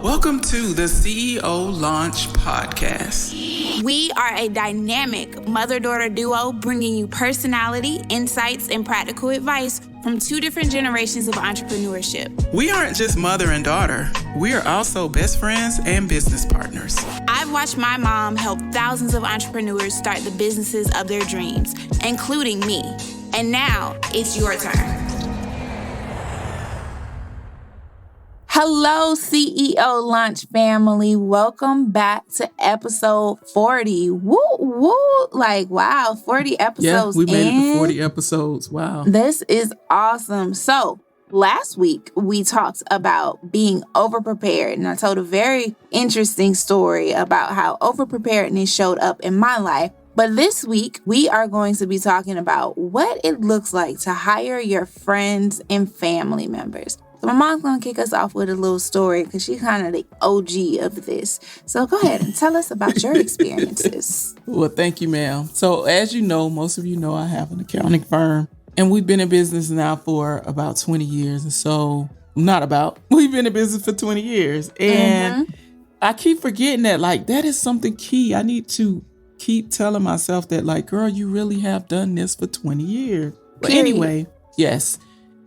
Welcome to the CEO Launch Podcast. We are a dynamic mother-daughter duo bringing you personality, insights, and practical advice from two different generations of entrepreneurship. We aren't just mother and daughter. We are also best friends and business partners. I've watched my mom help thousands of entrepreneurs start the businesses of their dreams, including me. And now it's your turn. Hello, CEO Launch family. Welcome back to episode 40. Woo, woo. Like, wow, 40 episodes we made it to 40 episodes. Wow. This is awesome. So, last week, we talked about being overprepared, and I told a very interesting story about how overpreparedness showed up in my life. But this week, we are going to be talking about what it looks like to hire your friends and family members. So my mom's going to kick us off with a little story because she's kind of the OG of this. So go ahead and tell us about your experiences. Well, thank you, ma'am. So as you know, most of you know I have an accounting firm, and we've been in business now for about 20 years. And so we've been in business for 20 years. And I keep forgetting that is something key. I need to keep telling myself that girl, you really have done this for 20 years. But anyway, yes.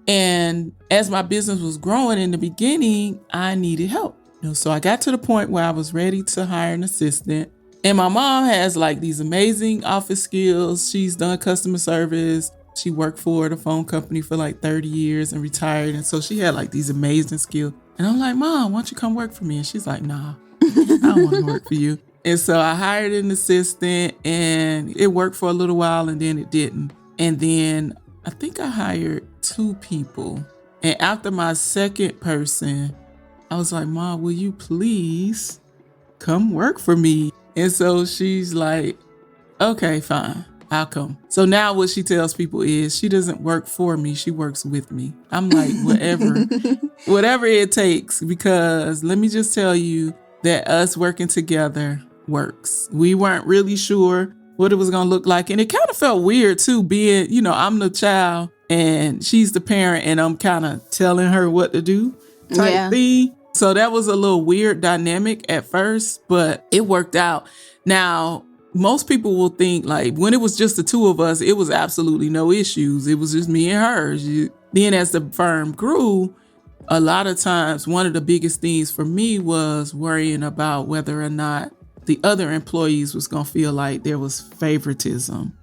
And as my business was growing in the beginning, I needed help. So I got to the point where I was ready to hire an assistant. And my mom has these amazing office skills. She's done customer service. She worked for the phone company for 30 years and retired. And so she had these amazing skills. And I'm like, Mom, why don't you come work for me? And she's like, nah, I don't want to work for you. And so I hired an assistant, and it worked for a little while, and then it didn't. And then I think I hired 2 people. And after my second person, I was like, Mom, will you please come work for me? And so she's like, okay, fine, I'll come. So now what she tells people is she doesn't work for me, she works with me. I'm like, whatever it takes, because let me just tell you that us working together works. We weren't really sure what it was going to look like. And it kind of felt weird too, being, I'm the child and she's the parent, and I'm kind of telling her what to do type thing. So that was a little weird dynamic at first, but it worked out. Now, most people will think when it was just the 2 of us, it was absolutely no issues. It was just me and her. Then as the firm grew, a lot of times, one of the biggest things for me was worrying about whether or not the other employees was going to feel like there was favoritism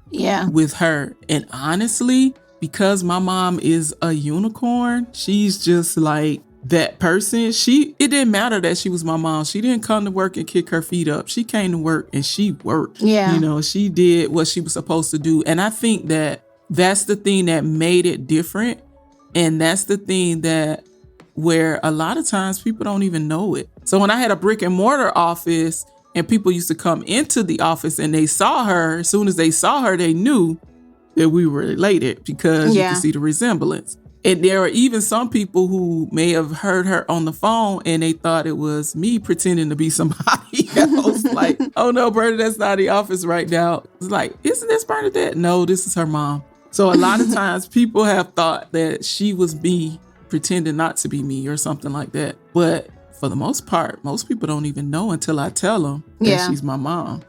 with her. And honestly, because my mom is a unicorn, she's just that person. It didn't matter that she was my mom. She didn't come to work and kick her feet up. She came to work and she worked. Yeah. She did what she was supposed to do. And I think that that's the thing that made it different. And that's the thing where a lot of times people don't even know it. So when I had a brick and mortar office, and people used to come into the office and they saw her. As soon as they saw her, they knew that we were related because you could see the resemblance. And there are even some people who may have heard her on the phone and they thought it was me pretending to be somebody else. Oh no, Bernadette, that's not the office right now. It's isn't this Bernadette? No, this is her mom. So a lot of times people have thought that she was me pretending not to be me or something like that. But for the most part, most people don't even know until I tell them that she's my mom.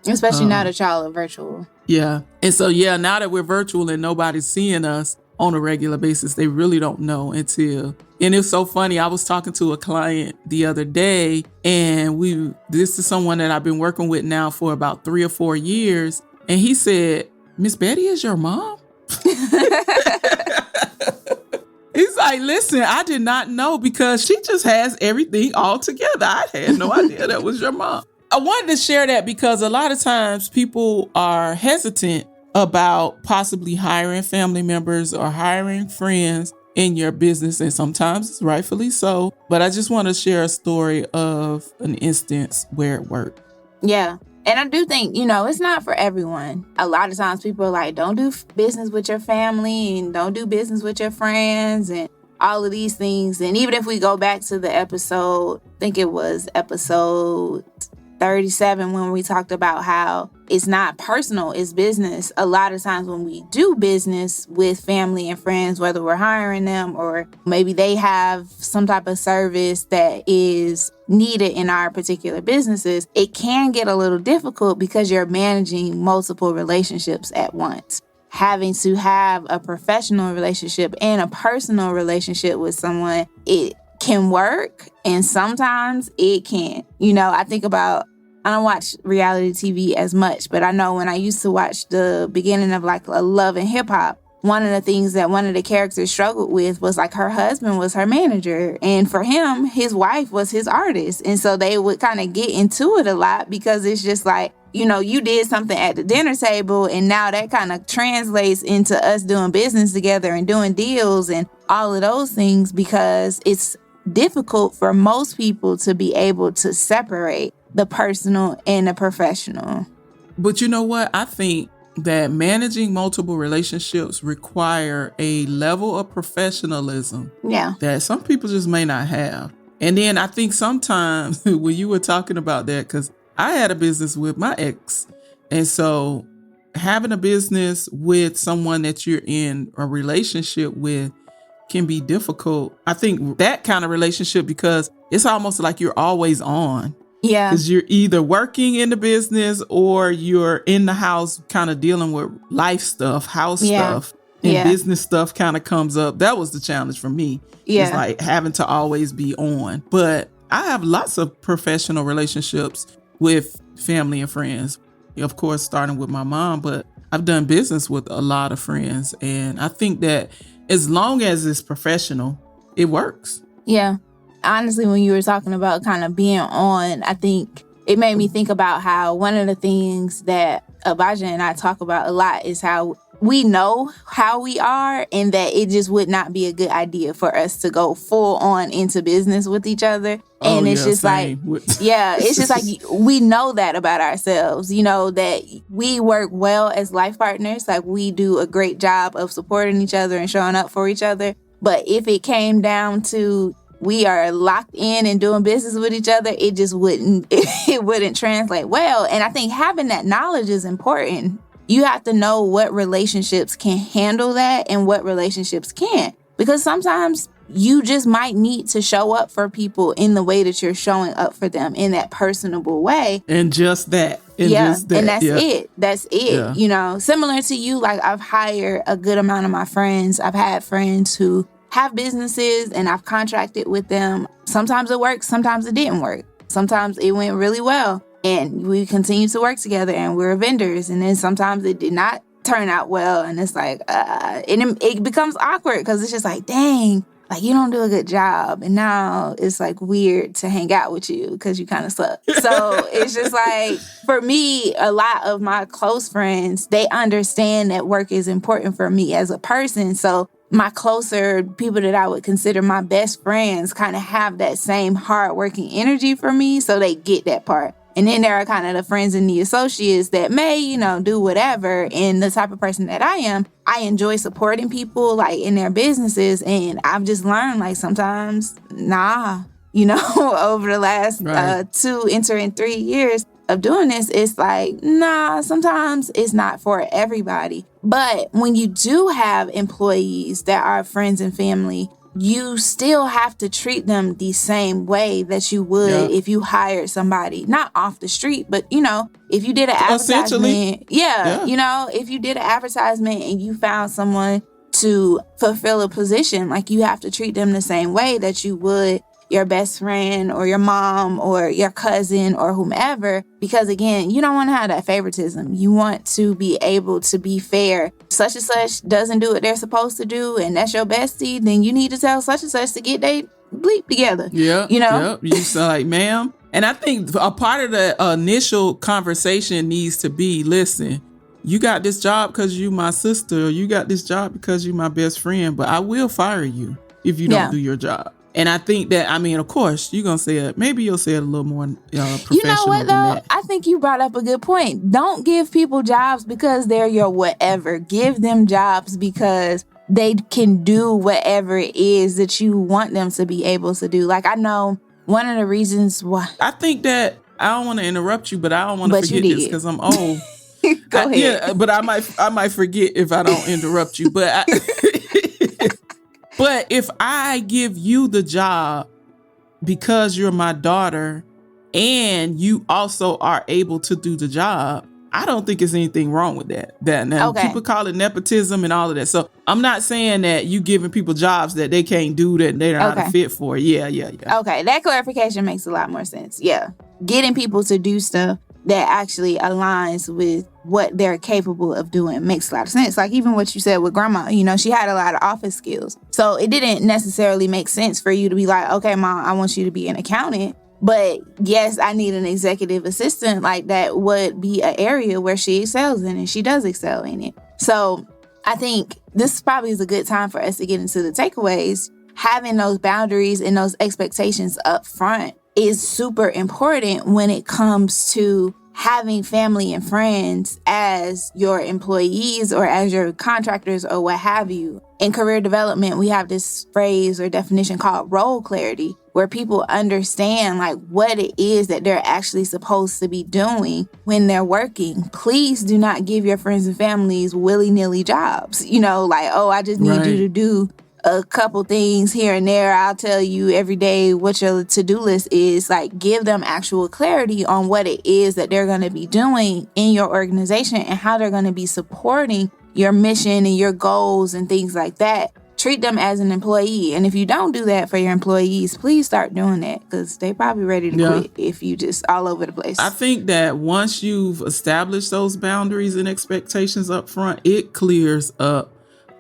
Especially now that y'all are virtual. Yeah. And so, now that we're virtual and nobody's seeing us on a regular basis, they really don't know until. And it's so funny. I was talking to a client the other day, and this is someone that I've been working with now for about 3 or 4 years. And he said, Miss Betty is your mom? He's like, listen, I did not know because she just has everything all together. I had no idea that was your mom. I wanted to share that because a lot of times people are hesitant about possibly hiring family members or hiring friends in your business. And sometimes it's rightfully so. But I just want to share a story of an instance where it worked. Yeah. And I do think, it's not for everyone. A lot of times people are like, don't do business with your family and don't do business with your friends and all of these things. And even if we go back to the episode, I think it was episode 37 when we talked about how it's not personal, it's business. A lot of times when we do business with family and friends, whether we're hiring them or maybe they have some type of service that is needed in our particular businesses, it can get a little difficult because you're managing multiple relationships at once. Having to have a professional relationship and a personal relationship with someone, it can work and sometimes it can't. I think about, I don't watch reality TV as much, but I know when I used to watch the beginning of like a Love and Hip Hop, one of the things that one of the characters struggled with was like her husband was her manager. And for him, his wife was his artist. And so they would kind of get into it a lot because it's just like, you did something at the dinner table and now that kind of translates into us doing business together and doing deals and all of those things because it's difficult for most people to be able to separate the personal and the professional. But you know what? I think that managing multiple relationships require a level of professionalism that some people just may not have. And then I think sometimes when you were talking about that, because I had a business with my ex, and so having a business with someone that you're in a relationship with can be difficult. I think that kind of relationship, because it's almost like you're always on. Yeah. Because you're either working in the business or you're in the house kind of dealing with life stuff, house stuff, and business stuff kind of comes up. That was the challenge for me. Yeah. It's like having to always be on. But I have lots of professional relationships with family and friends. Of course, starting with my mom, but I've done business with a lot of friends. And I think that as long as it's professional, it works. Yeah. Honestly, when you were talking about kind of being on, I think it made me think about how one of the things that Abijah and I talk about a lot is how we know how we are and that it just would not be a good idea for us to go full on into business with each other. And it's just same. it's just like we know that about ourselves, that we work well as life partners. Like we do a great job of supporting each other and showing up for each other. But if it came down to we are locked in and doing business with each other, it just wouldn't, it wouldn't translate well. And I think having that knowledge is important. You have to know what relationships can handle that and what relationships can't. Because sometimes you just might need to show up for people in the way that you're showing up for them, in that personable way. And just that. And that's it. That's it. Yeah. Similar to you, like I've hired a good amount of my friends. I've had friends who have businesses and I've contracted with them. Sometimes it worked, sometimes it didn't work. Sometimes it went really well and we continue to work together and we're vendors. And then sometimes it did not turn out well. And it's like, it becomes awkward because it's just like, dang, like you don't do a good job. And now it's like weird to hang out with you because you kind of suck. So it's just like, for me, a lot of my close friends, they understand that work is important for me as a person. So my closer people that I would consider my best friends kind of have that same hardworking energy for me. So they get that part. And then there are kind of the friends and the associates that may, do whatever. And the type of person that I am, I enjoy supporting people like in their businesses. And I've just learned like sometimes, over the last 2 entering 3 years of doing this, it's like, sometimes it's not for everybody. But when you do have employees that are friends and family, you still have to treat them the same way that you would if you hired somebody, not off the street, but, if you did an advertisement, if you did an advertisement and you found someone to fulfill a position, like you have to treat them the same way that you would your best friend or your mom or your cousin or whomever, because again, you don't want to have that favoritism. You want to be able to be fair. Such and such doesn't do what they're supposed to do, and that's your bestie, then you need to tell such and such to get they bleep together. Yeah. You sound like, ma'am. And I think a part of the initial conversation needs to be, listen, you got this job because you my sister, or you got this job because you my best friend, but I will fire you if you don't do your job. And I think that, of course, you're going to say it. Maybe you'll say it a little more professional. You know what, though? I think you brought up a good point. Don't give people jobs because they're your whatever. Give them jobs because they can do whatever it is that you want them to be able to do. Like, I know one of the reasons why. I think that I don't want to interrupt you, but I don't want to But you forget this did. because I'm old. Go ahead. Yeah, but I might forget if I don't interrupt you. But but if I give you the job because you're my daughter and you also are able to do the job, I don't think there's anything wrong with that. Now, Okay. people call it nepotism and all of that. So I'm not saying that you giving people jobs that they can't do, that they're not a fit for. Yeah. Okay, that clarification makes a lot more sense. Yeah. Getting people to do stuff that actually aligns with what they're capable of doing makes a lot of sense. Like even what you said with grandma, she had a lot of office skills. So it didn't necessarily make sense for you to be like, okay, Mom, I want you to be an accountant. But yes, I need an executive assistant. Like that would be an area where she excels in, and she does excel in it. So I think this probably is a good time for us to get into the takeaways. Having those boundaries and those expectations up front is super important when it comes to having family and friends as your employees or as your contractors or what have you. In career development, we have this phrase or definition called role clarity, where people understand like what it is that they're actually supposed to be doing when they're working. Please do not give your friends and families willy-nilly jobs. Like, oh, I just need you to do a couple things here and there. I'll tell you every day what your to-do list is. Like, give them actual clarity on what it is that they're going to be doing in your organization and how they're going to be supporting your mission and your goals and things like that. Treat them as an employee. And if you don't do that for your employees, please start doing that, because they probably ready to quit if you just all over the place. I think that once you've established those boundaries and expectations up front, it clears up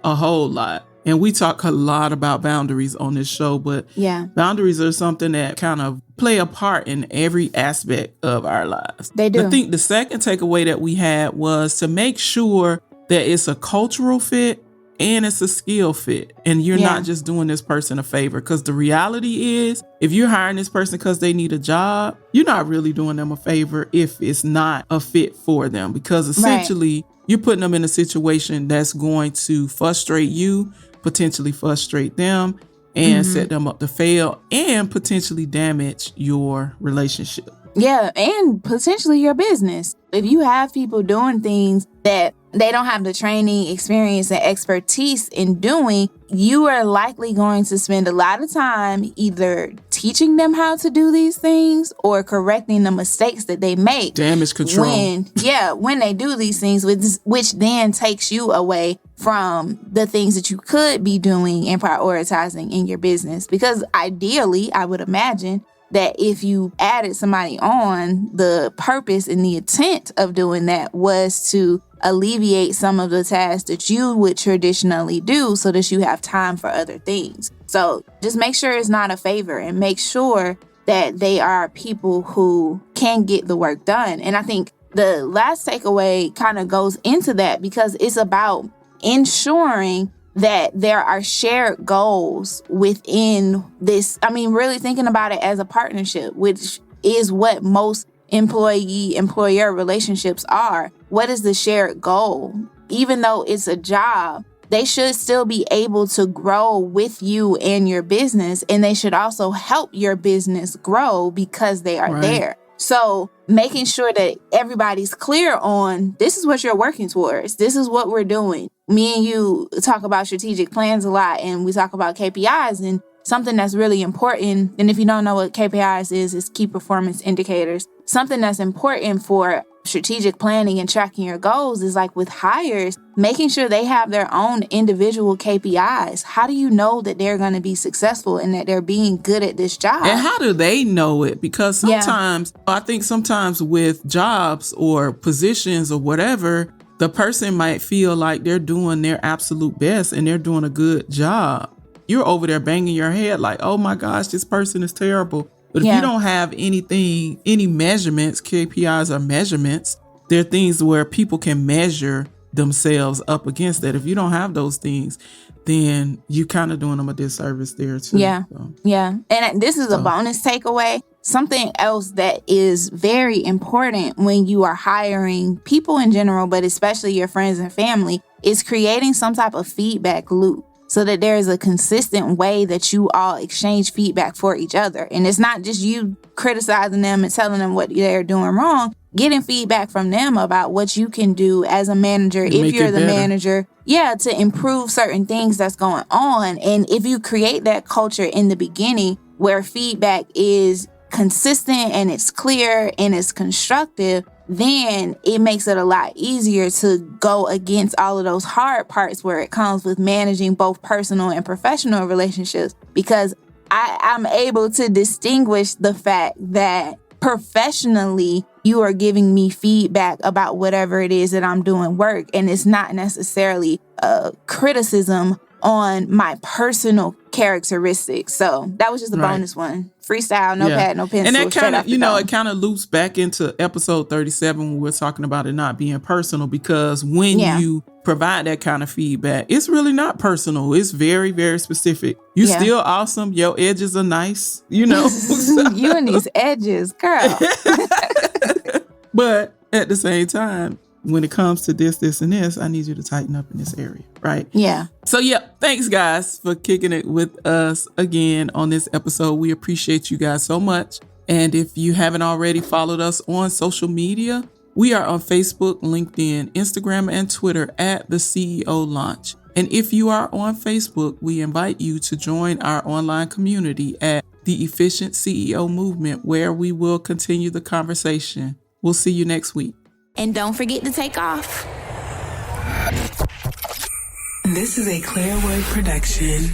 a whole lot. And we talk a lot about boundaries on this show, but boundaries are something that kind of play a part in every aspect of our lives. They do. I think the second takeaway that we had was to make sure that it's a cultural fit and it's a skill fit. And you're not just doing this person a favor, because the reality is if you're hiring this person because they need a job, you're not really doing them a favor if it's not a fit for them, because essentially you're putting them in a situation that's going to frustrate you, potentially frustrate them, and set them up to fail and potentially damage your relationship. Yeah, and potentially your business. If you have people doing things that they don't have the training, experience, and expertise in doing, you are likely going to spend a lot of time either teaching them how to do these things or correcting the mistakes that they make. Damage control. When they do these things, which then takes you away from the things that you could be doing and prioritizing in your business. Because ideally, I would imagine that if you added somebody on, the purpose and the intent of doing that was to alleviate some of the tasks that you would traditionally do so that you have time for other things. So just make sure it's not a favor, and make sure that they are people who can get the work done. And I think the last takeaway kind of goes into that, because it's about ensuring that there are shared goals within this. I mean, really thinking about it as a partnership, which is what most employee-employer relationships are. What is the shared goal? Even though it's a job, they should still be able to grow with you and your business, and they should also help your business grow because they are there. So making sure that everybody's clear on, this is what you're working towards. This is what we're doing. Me and you talk about strategic plans a lot, and we talk about KPIs, and something that's really important. And if you don't know what KPIs is key performance indicators. Something that's important for strategic planning and tracking your goals is like with hires, making sure they have their own individual KPIs. How do you know that they're going to be successful and that they're being good at this job? And how do they know it? Because sometimes, I think sometimes with jobs or positions or whatever, the person might feel like they're doing their absolute best and they're doing a good job. You're over there banging your head like, oh my gosh, this person is terrible. But if you don't have any measurements, KPIs are measurements, they're things where people can measure themselves up against that. If you don't have those things, then you kind of doing them a disservice there too. Yeah. And this is a bonus takeaway. Something else that is very important when you are hiring people in general, but especially your friends and family, is creating some type of feedback loop. so that there is a consistent way that you all exchange feedback for each other. And it's not just you criticizing them and telling them what they're doing wrong, getting feedback from them about what you can do as a manager, if you're the manager, to improve certain things that's going on. And if you create that culture in the beginning where feedback is consistent and it's clear and it's constructive, then it makes it a lot easier to go against all of those hard parts where it comes with managing both personal and professional relationships, because I'm able to distinguish the fact that professionally you are giving me feedback about whatever it is that I'm doing work, and it's not necessarily a criticism on my personal characteristics. So that was just a bonus one. Freestyle, no pad, no pencil. And that kind of, it kind of loops back into episode 37 when we're talking about it not being personal, because when you provide that kind of feedback, it's really not personal. It's very, very specific. You're still awesome. Your edges are nice, you know. You and these edges, girl. But at the same time, when it comes to this, and this, I need you to tighten up in this area, right? Yeah. So, thanks, guys, for kicking it with us again on this episode. We appreciate you guys so much. And if you haven't already followed us on social media, we are on Facebook, LinkedIn, Instagram, and Twitter at The CEO Launch. And if you are on Facebook, we invite you to join our online community at The Efficient CEO Movement, where we will continue the conversation. We'll see you next week. And don't forget to take off. This is a Clear Word production.